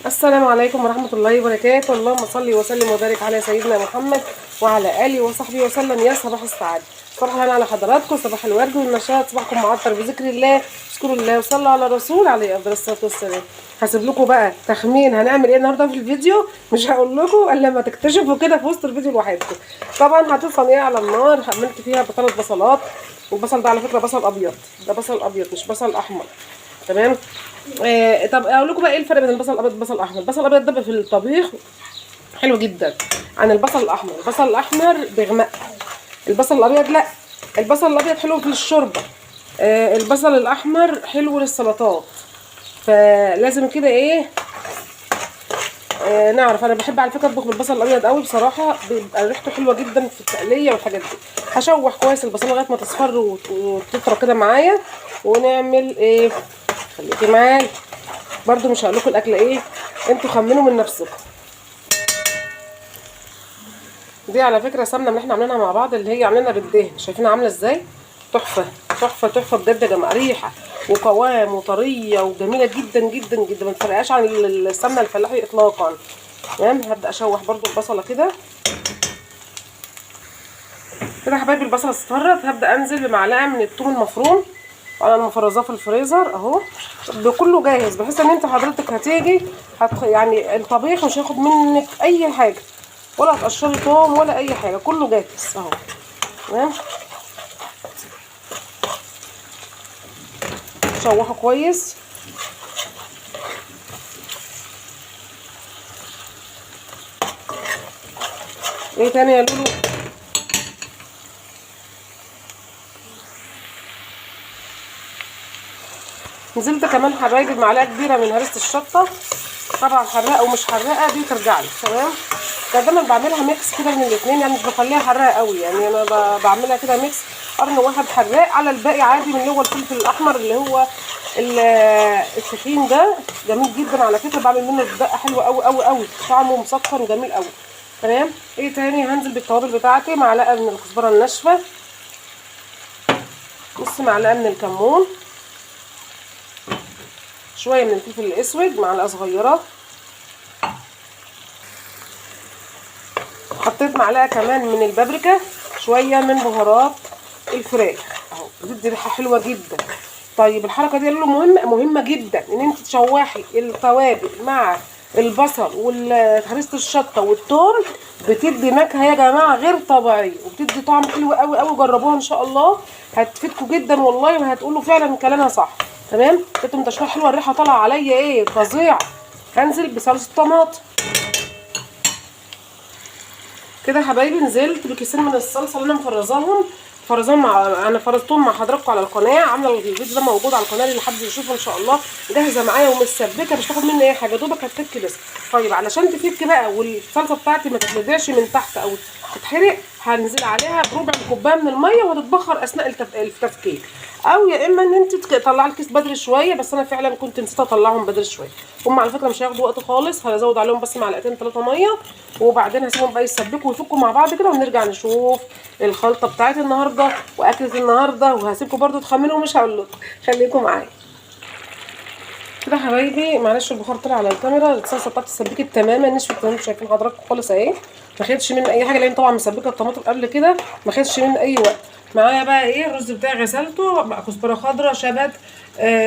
السلام عليكم ورحمة الله وبركاته. اللهم صل وسلم وبارك على سيدنا محمد وعلى آله وصحبه وسلم. يا صباح السعادة، صباح الخير على حضراتكم، صباح الورد والنشاط، صباحكم معطر بذكر الله. اشكروا الله وصلوا على الرسول عليه افضل الصلاة والسلام. هسيب لكم بقى تخمين هنعمل ايه النهارده في الفيديو، مش هقول لكم الا لما تكتشفوا كده في وسط الفيديو لوحدكم. طبعا هتوصل ايه على النار، عملت فيها ب3 بصلات، والبصل ده على فكرة بصل ابيض، ده بصل ابيض مش بصل احمر. تمام. طب اقول لكم بقى ايه الفرق بين البصل الابيض والبصل الاحمر. البصل الابيض ده في الطبيخ حلو جدا عن البصل الاحمر. البصل الاحمر بيغمق، البصل الابيض لا. البصل الابيض حلو في الشوربه، البصل الاحمر حلو للسلطات. فلازم كده ايه، نعرف. انا بحب على فكره اطبخ بالبصل الابيض قوي بصراحه، بيبقى ريحته حلوه جدا في التقليه والحاجات دي. هشوح كويس البصل لغايه ما تصفر وتطرى كده معايا، ونعمل ايه. خليكي معايا برضو، مش هقول لكم الاكله ايه، انتوا خمنوا من نفسكم. دي على فكره سمنه من اللي احنا عاملينها مع بعض، اللي هي عاملينها بالدهن، شايفينها عامله ازاي؟ تحفه تحفه تحفه بجد يا جماعه، ريحه وقوام وطريه وجميله جدا جدا جدا، ما تفرقاش عن السمنه الفلاحي اطلاقا. تمام. هبدا اشوح برضو البصله كده كده يا حبايبي. البصله اصفرت، هبدا انزل بمعلقه من الثوم المفروم، انا مفرزاه في الفريزر اهو، كله جاهز، بحيث ان انت حضرتك هتيجي يعني الطبيخ مش هياخد منك اي حاجه، ولا هتقشري توم ولا اي حاجه، كله جاهز اهو. تمام. شوحه كويس. ايه تاني يا لولو؟ نزلت كمان حبايبي بمعلقه كبيره من هرسه الشطه، طبعا حراقه ومش حراقه دي ترجع لي. تمام. دايما بعملها ميكس كده من الاثنين، يعني مش بخليها حراقه قوي، يعني انا بعملها كده ميكس، قرن واحد حراق على الباقي عادي، من اللي هو الفلفل الاحمر اللي هو التخين ده، جميل جدا على فكره، بعمل منه دقه حلوه قوي قوي قوي، طعمه مسكر وجميل قوي. تمام. ايه تاني؟ هنزل بالتوابل بتاعتي، معلقه من الكزبره الناشفه، نص معلقه من الكمون، شويه من الفلفل الاسود، معلقه صغيره، حطيت معلقه كمان من البابريكا، شويه من بهارات الفراخ اهو، بتدي ريحه حلوه جدا. طيب الحركه دي له مهمه جدا، ان انت تشوحي التوابل مع البصل وهريسه الشطه والثوم، بتدي نكهه يا جماعه غير طبيعيه، وبتدي طعم حلو قوي قوي. جربوها ان شاء الله، هتفيدكم جدا والله، وهتقولوا فعلا كلامها صح. تمام. لقيتهم تشويحه حلوه، الريحه طالعه عليا ايه فظيعه. هنزل بصلصه طماطم كده يا حبايبي، نزلت بكيسين من الصلصه اللي انا مفرزاهم انا فرزتهم مع حضراتكم على القناه، عامله الفيديو ده موجود على القناه اللي حد يشوفه ان شاء الله، جاهزه معايا ومتسبكه، مش تاخد مني اي حاجه، دوبك هتفك بس. طيب علشان تفك بقى والصلصه بتاعتي ما تتلدعش من تحت او تتحرق، هنزل عليها بربع كوبايه من الميه، وهتتبخر اثناء التفكيك. او يا اما ان انت تطلعي الكيس بدري شويه، بس انا فعلا كنت نسيت اطلعهم بدري شويه. هم على فكره مش هياخدوا وقت خالص، هزود عليهم بس معلقتين 3 ميه، وبعدين هسيبهم بقى يتسبكوا ويفكوا مع بعض كده، ونرجع نشوف الخلطه بتاعت النهارده واكله النهارده. وهسيبكم برده تخمنوا، ومش هقول لكم، خليكم معايا كده يا حبايبي. معلش البخار طلع على الكاميرا. الصلصه بتاعتي اتسبكت تماما، نشفت تماما، شايفين حضراتكم خالص اهي، ما خدش من اي حاجه، لان طبعا مسبكه الطماطم قبل كده، ما خدش من اي وقت. معايا بقى ايه، الرز بتاعي غسلته بقى، كزبره خضراء، شبت،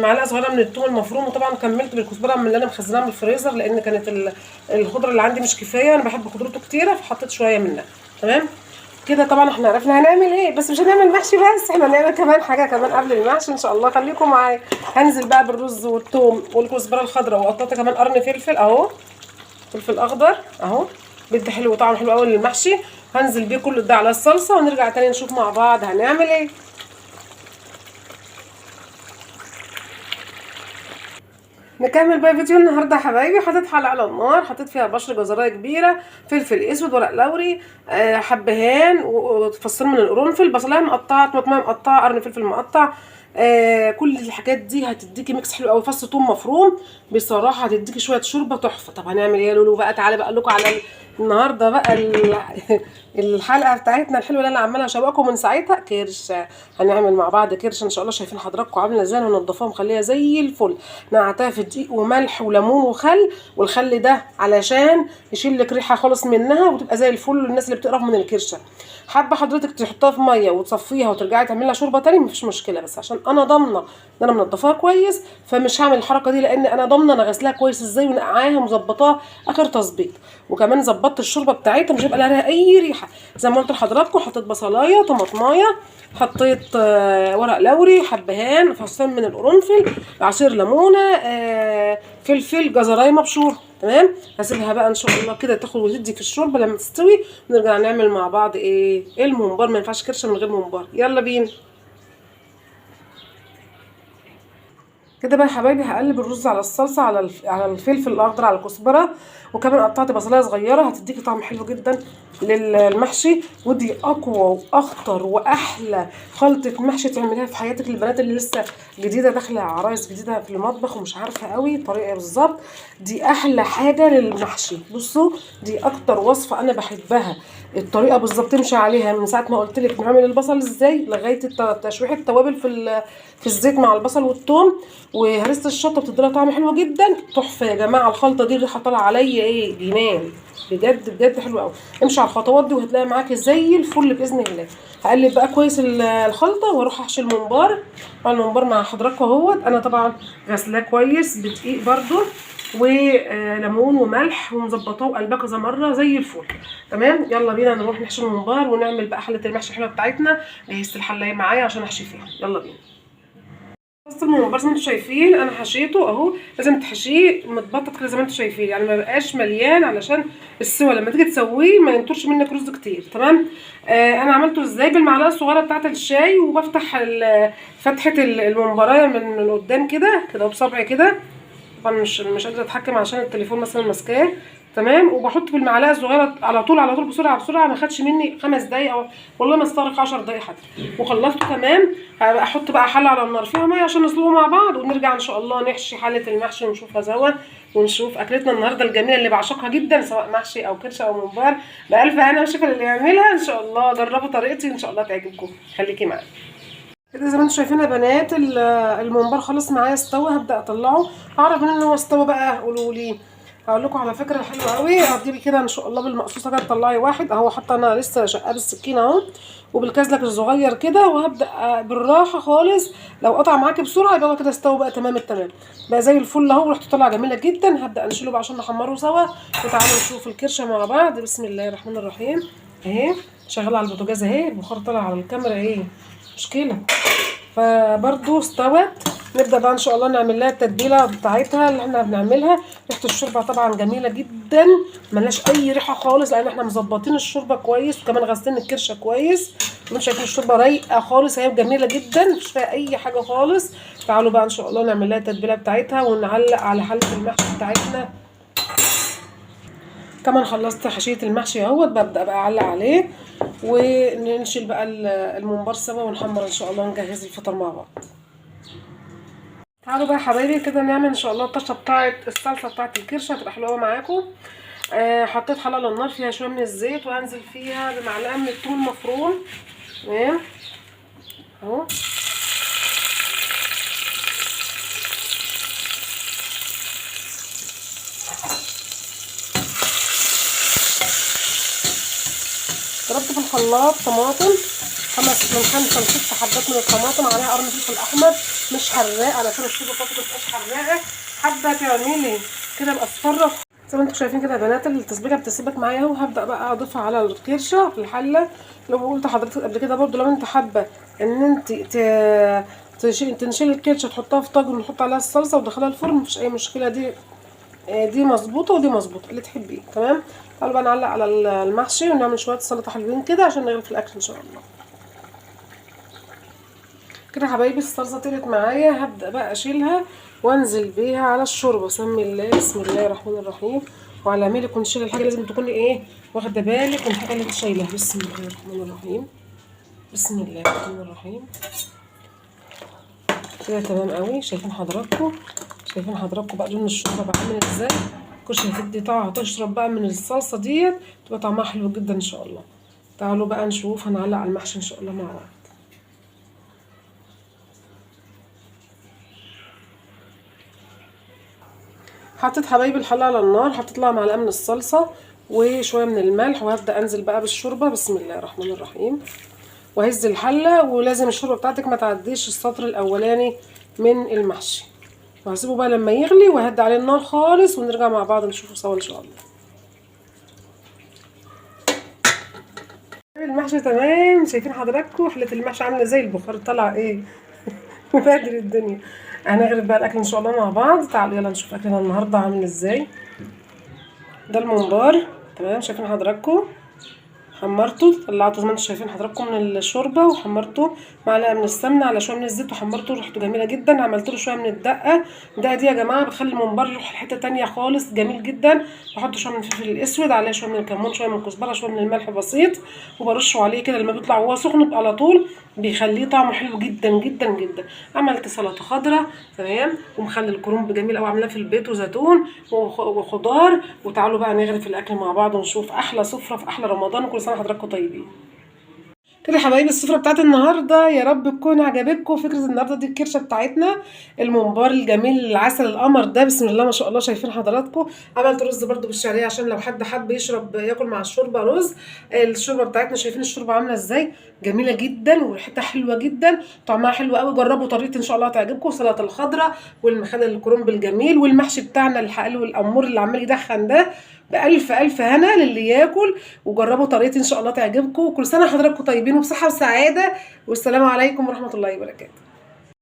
معلقه صغيره من الثوم المفروم، وطبعا كملت بالكزبره من اللي انا مخزناها من الفريزر، لان كانت الخضره اللي عندي مش كفايه، انا بحب خضرته كتيره فحطيت شويه منها. تمام كده. طبعا احنا عرفنا هنعمل ايه، بس مش هنعمل محشي بس، احنا هنعمل كمان حاجه كمان قبل المحشي ان شاء الله، خليكم معايا. هنزل بقى بالرز والثوم والكزبره الخضراء، وقطعت كمان قرن فلفل اهو، فلفل اخضر اهو، بيدي حلو وطعم حلو قوي للمحشي. هنزل بيه كله ده على الصلصه، ونرجع تاني نشوف مع بعض هنعمل ايه. نكمل بقى فيديو النهارده يا حبايبي. حطيت حله على النار، حطيت فيها بشر جزرايه كبيره، فلفل اسود، ورق لوري، حبهان، وفصين من القرنفل، بصلايه مقطعه، طماطمايه مقطعه، قرن فلفل مقطع، كل الحاجات دي هتديكي ميكس حلو قوي. فص ثوم مفروم بصراحه هتديكي شويه شوربه تحفه. طب هنعمل ايه يا لولو بقى؟ تعالى بقى اقول لكم على النهارده بقى الحلقه بتاعتنا الحلوه اللي انا عماله اشوقكم من ساعتها. كرش هنعمل مع بعض كرش ان شاء الله. شايفين حضراتكم عامله ازاي؟ انا منضفاها ومخليها زي الفل، نقعتها في دقيق وملح وليمون وخل. والخل ده علشان يشيل لك ريحه خالص منها وتبقى زي الفل للناس اللي بتقرف من الكرشه. حابه حضرتك تحطها في ميه وتصفيها وترجعي تعملي لها شوربه تاني مفيش مشكله، بس عشان انا ضامنه ان انا منضفاها كويس فمش هعمل الحركه دي، لان انا ضامنه انا غسلاها كويس ازاي ونقعاها ومظبطاها اخر تظبيط. وكمان ظبطت الشوربه بتاعتها مش هيبقى لها اي ريحه. زي ما قلت لحضراتكم حطيت بصلايه، طماطمايه، حطيت ورق لوري، حبهان، فصين من القرنفل، عصير ليمونه، فلفل، جزرايه مبشور. تمام. هسيبها بقى ان شاء الله كده تاخد وتدي في الشوربه لما تستوي، ونرجع نعمل مع بعض ايه الممبار. ما ينفعش كرشه من غير ممبار. يلا بينا كده بقى يا حبايبي. هقلب الرز على الصلصه على الفلفل الاخضر على الكزبره، وكمان قطعت بصلايه صغيره هتديكي طعم حلو جدا للمحشي. ودي اقوى واخطر واحلى خلطه محشي تعمليها في حياتك. البنات اللي لسه جديده داخله عرايس جديده في المطبخ ومش عارفه قوي الطريقه بالظبط، دي احلى حاجه للمحشي. بصوا دي اكتر وصفه انا بحبها. الطريقه بالظبط تمشي عليها من ساعه ما قلت لك نعمل البصل ازاي لغايه تشويح التوابل في الزيت مع البصل والثوم وهرسه الشطه، بتديلها طعم حلو جدا. تحفه يا جماعه الخلطه دي، الريحه طالعه عليا ايه جنان. بجد بجد حلو قوي. امشي على الخطوات دي وهتلاقي معاكي زي الفل باذن الله. هقلب بقى كويس الخلطه واروح احشي الممبار. الممبار مع حضراتكم اهوت. انا طبعا غسلاه كويس بدقيق برده وليمون وملح ومظبطاه وقلباه كذا مره زي الفل. تمام. يلا بينا نروح نحشي الممبار ونعمل بقى حله المحشي الحلوه بتاعتنا. جهزت الحله معايا عشان احشي فيها. يلا بينا. بس الممبار زي ما انتم شايفين انا حشيته اهو. لازم تحشيه متبطط كده زي ما انتم شايفين، يعني ما بقاش مليان علشان السوا لما تيجي تسويه ما ينطرش منك رز كتير. تمام. انا عملته ازاي؟ بالمعلقه الصغيره بتاعه الشاي، وبفتح فتحه الممبرايه من قدام كده كده بصبعي كده. طبعا مش قادره اتحكم عشان التليفون مثلا ماسكاه. تمام. وبحط بالمعلقه الصغيره على طول بسرعه بسرعه، ما خدش مني 5 دقايق او والله ما استغرق 10 دقايق حتى وخلصته. تمام. احط بقى حله على النار فيها ميه عشان نسلقه مع بعض، ونرجع ان شاء الله نحشي حله المحشي ونشوفها سوا، ونشوف اكلتنا النهارده الجميله اللي بعشقها جدا سواء محشي او كرشه او ممبار. بألف هنا وشفا اللي يعملها ان شاء الله. جربوا طريقتي ان شاء الله تعجبكم. خليكي معايا كده. زي ما انتم شايفين يا بنات الممبار خلص معايا استوى. هبدا اطلعه. اعرف منين ان هو استوى بقى؟ قولوا لي. هقول لكم على فكره حلوه قوي. هتجيبي كده ان شاء الله بالمقصوصه كده تطلعي واحد اهو. حتى انا لسه شقاه بالسكينه اهو وبالكازلك الصغير كده، وهبدا بالراحه خالص. لو قطع معاكي بسرعه يبقى هو كده استوى بقى تمام التمام بقى زي الفل اهو. وريحته طالعه جميله جدا. هبدا نشيله بقى عشان نحمره سوا. وتعالوا نشوف الكرشه مع بعض. بسم الله الرحمن الرحيم. اهي شغاله على البوتاجاز اهي. البخار طالع على الكاميرا ايه مشكله. فبرضو استوت. نبدا بقى ان شاء الله نعمل لها التتبيله بتاعتها اللي احنا بنعملها. ريحه الشوربه طبعا جميله جدا، ملهاش اي ريحه خالص لان احنا مظبطين الشوربه كويس وكمان غاسلين الكرشه كويس. انتوا شايفين الشوربه رايقه خالص هي جميله جدا مش فيها اي حاجه خالص. تعالوا بقى ان شاء الله نعمل لها التتبيله بتاعتها ونعلق على حله المحشي بتاعتنا. كمان خلصت حشيه المحشي اهوت. ببدا بقى اعلق عليه وننشل بقى الممبار سوا ونحمر ان شاء الله ونجهز الفطار مع بعض. تعالوا بقى يا حبايبي كده نعمل ان شاء الله الطشه بتاعه الصلصه بتاعه الكرشه هتبقى حلوه معاكم. حطيت حله على النار فيها شويه من الزيت وهنزل فيها بمعلقه من الثوم المفروم. تمام اهو. ضربت في الخلاط طماطم من 5 ل6 حبات من الطماطم، عليها قرن فلفل احمر مش حراق علشان الشوربه بتاعتك متبقاش حراقه. حابه تعملي كده باصفر زي ما انتم شايفين كده يا بنات. التسبيكه بتسيبك معايا اهو. هبدا بقى اضيفها على الكرشه في الحله. لو قلت لحضرتك قبل كده برده لو انت حابه ان انت تنشيل الكرشه تحطها في طاجن ونحط عليها الصلصه وتدخلها الفرن مفيش اي مشكله. دي مظبوطه ودي مظبوطه اللي تحبيه. تمام. تعالوا بقى نعلق على المحشي ونعمل شويه سلطه حلوين كده عشان نغرف في الاكل ان شاء الله. كده يا حبايبي الصلصه طلعت معايا. هبدا بقى اشيلها وانزل بيها على الشوربه. سمي الله. بسم الله الرحمن الرحيم. وعلى مالك ونشيل الحاجه لازم تكوني ايه واخده بالك من الحاجه اللي انت شايلها. بسم الله الرحمن الرحيم. بسم الله الرحمن الرحيم. كده تمام قوي. شايفين حضراتكم بقى لون الشوربه بقى عامل ازاي. كل هتدي طعم، هتشرب بقى من الصلصه ديت تبقى طعمها حلو جدا ان شاء الله. تعالوا بقى نشوف هنعلق على المحشي ان شاء الله مع بعض. حطيت حبايبي الحله على النار، حطيت لها معلقه من الصلصه وشويه من الملح، وهبدا انزل بقى بالشوربه. بسم الله الرحمن الرحيم. وهز الحله، ولازم الشوربه بتاعتك ما تعديش السطر الاولاني من المحشي. وهسيبه بقى لما يغلي، وهدي عليه النار خالص، ونرجع مع بعض نشوفه سوا ان شاء الله. المحشي تمام. شايفين حضراتكم حله المحشي عامله زي البخار طالعه ايه مبهدل الدنيا. هنغرف بقى الاكل ان شاء الله مع بعض. تعالوا يلا نشوف اكلنا النهارده عامل ازاي. ده الممبار تمام. شايفين حضراتكم حمرته، طلعته زي ما انتم شايفين حضراتكم من الشوربه، وحمرته معلقه من السمنه على شويه من الزيت، وحمرته ريحته جميله جدا. عملت له شويه من الدقه دي يا جماعه بتخلي الممبار يروح لحته تانيه خالص، جميل جدا. بحط شويه من الفلفل الاسود، عليه شويه من الكمون، شويه من الكزبره، شويه من الملح بسيط، وبرشه عليه كده لما بيطلع وهو سخن على طول، بيخليه طعمه حلو جدا جدا جدا. عملت سلطه خضراء تمام، ومخلي الكرنب جميل قوي عاملاه في البيت، وزيتون وخضار. وتعالوا بقى نغرف الاكل مع بعض ونشوف احلى سفره في احلى رمضان. وكل سنه حضراتكم طيبين. كده يا حبايبي السفره بتاعت النهارده يا رب تكون عجبتكم. فكره النهارده دي الكرشه بتاعتنا، الممبار الجميل العسل القمر ده، بسم الله ما شاء الله. شايفين حضراتكم عملت رز برده بالشعريه عشان لو حد حب يشرب ياكل مع الشوربه رز. الشوربه بتاعتنا شايفين الشوربه عامله ازاي، جميله جدا وريحتها حلوه جدا، طعمها حلو قوي. جربوا طريقتي ان شاء الله هتعجبكم. سلطه الخضراء والمخلل الكرنب الجميل والمحشي بتاعنا الحقل والامور اللي عمال يدخن ده، بألف ألف هنا للي ياكل. وجربوا طريقتي إن شاء الله تعجبكم. كل سنة حضراتكم طيبين وبصحة وسعادة، والسلام عليكم ورحمة الله وبركاته.